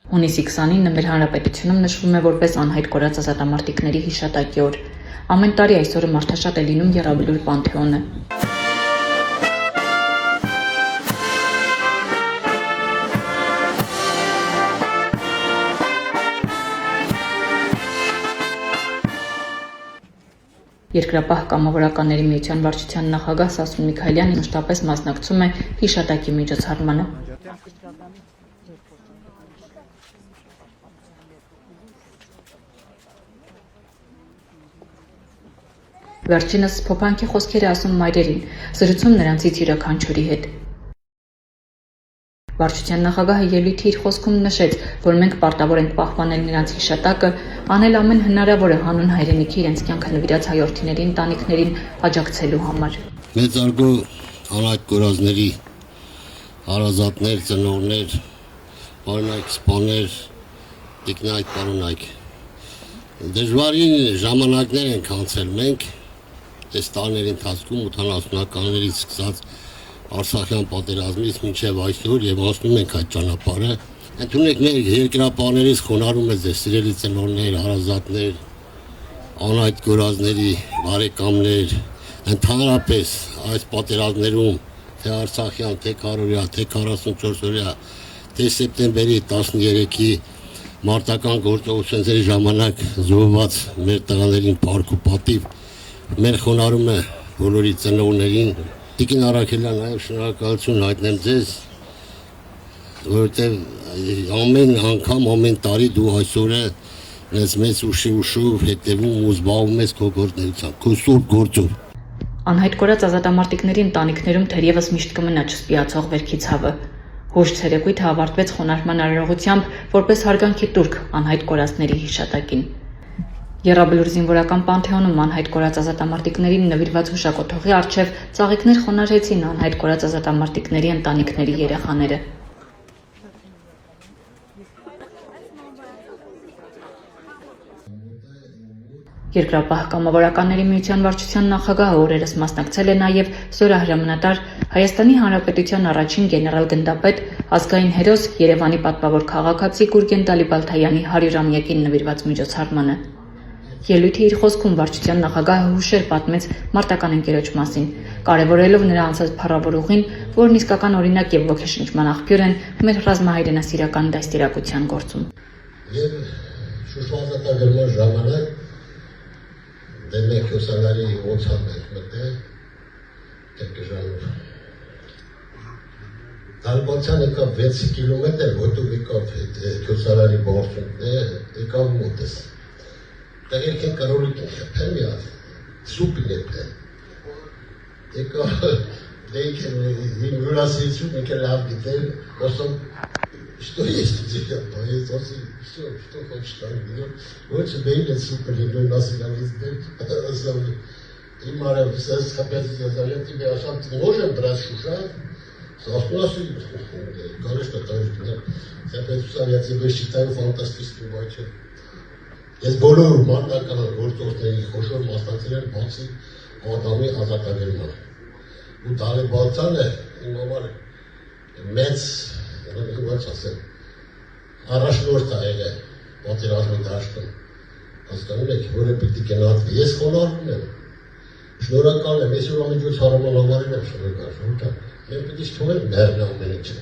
Հունիսի 29-ը մեր հանրապետությունում նշվում է որպես անհայտ կորած ազատամարտիկների հիշատակի օր։ Ամեն տարի այս օրը մարդաշատ է լինում Եռաբլուր Պանթեոնը։ Երկրապահ կամավորականների միության վարչության նախագահ Սասուն Միքայելյանը մշտապես մասնակցում է հիշատակի միջոցառմանը։ Վերջինս փոփանքի խոսքեր է ասում մայրերին, զրուցում նրանցից յուրաքանչյուրի հետ։ Վարչության նախագահը ելույթի իր խոսքում նշեց, որ մենք պարտավոր ենք պահպանել նրանց հիշատակը, անել ամեն հնարավորը հանուն հայրենիքի իրենց կյանքը նվիրած հայրենիների ընտանիքներին աջակցելու համար։ Մեծարգո անհայտ կորածների հարազատներ, ծնողներ, բարոնայք, սպաներ, տիկնայք, պարոնայք։ Դժվարին ժամանակներ ենք անցել մենք, այս տարիների ընթացքում 80-ականներից սկսած Արցախյան պատերազմից մինչև այսօր եւ անցնում ենք այդ ճանապարհը։ Ընդունեք մեր երկրապահներից խոնարհում եմ ձեզ սիրելի ծնողներ, հարազատներ, անհայտ կորածների բարեկամներ, ընդհանրապես այս պատերազմներում թե Արցախյան, թե Քարորիա, թե 44-օրյա, թե սեպտեմբերի 13-ի մարտական գործողությունների ժամանակ զոհված մեր տղաներին փառք ու պատիվ մեր խոնարհում է բոլորի ծնողներին։ Տիկին Արաքելյան, նաև շնորհակալություն հայտնեմ ձեզ, որովհետև ամեն անգամ, ամեն տարի դու այսօրը մեծ ուշով հետևում ու զբաղվում ես քո գործունեությամբ, քո սուրբ գործով։ Անհայտ կորած ազատամարտիկների ընտանիքներում թերևս միշտ կմնա չսպիացող վերքի ցավը։ Հուշ ցերեկույթը ավարտվեց խոնարհման արարողությամբ որպես հարգանքի տուրք անհայտ կորածների հիշատակին։ Եռաբլուր զինվորական Պանթեոնում անհայտ կորած ազատամարտիկներին նվիրված հուշակոթողի առջև ծաղիկներ խոնարհեցին անհայտ կորած ազատամարտիկների ընտանիքների երեխաները։ Երկրապահ կամավորականների միության վարչության նախագահը օրերս մասնակցել է նաև զորահրամանատար Հայաստանի Հանրապետության առաջին գեներալ գնդապետ ազգային հերոս Երևանի պատվավոր քաղաքացի Գուրգեն Դալիբալթայանի 100-ամյակին նվիրված միջոցառմանը։ Ելույթի իր խոսքում վարչության նախագահը հուշեր պատմեց մարտական ընկերոջ մասին, կարևորելով նրա անցած փառավոր ուղին, որն իսկական օրինակ եւ ոգեշնչման աղբյուր են մեր ռազմահայրենասիրական դաստիարակության գործում։ Եվ շուշվածատագրման ժամանակ դեմեք հուսալարի ոցան ենք մտել տերկժանով։ Դալբալթյան եկավ 6 կիլոմետր, ոտով եկավ հուսալարի բարձունքն եկավ մոտս։ Տեղերք են կարոլիկ են խպել միած, սուպին է պել։ Եկավ դեիք են հյուրասիրություն եք են լավ գիտել, ասում, что есть у тебя, поезд, все, что хочешь там видел. Лучше бейли супер, либо нас и основные. И Мария, я тебе сам не можем брать шушать. Остался и конечно, тоже. Я тебя считаю фантастическим мальчиком. Ես բոլոր մարտական գործողությունների խոշոր մասնակցել եմ բացի Ադամի ազատագրման։ Ու Դալիբալթյանը իմ համար մեծ ոնց ասեմ առաջնորդ է եղել պատերազմի դաշտում։ Հասկանում եք, որը պիտի գնահատվի։ Ես խոնարհվում եմ։ Շնորհակալ եմ, ես ուրեմն միջոցառման համարել եմ շնորհակալ։ Մենք պիտի թողենք մեռնել ամեն ինչը։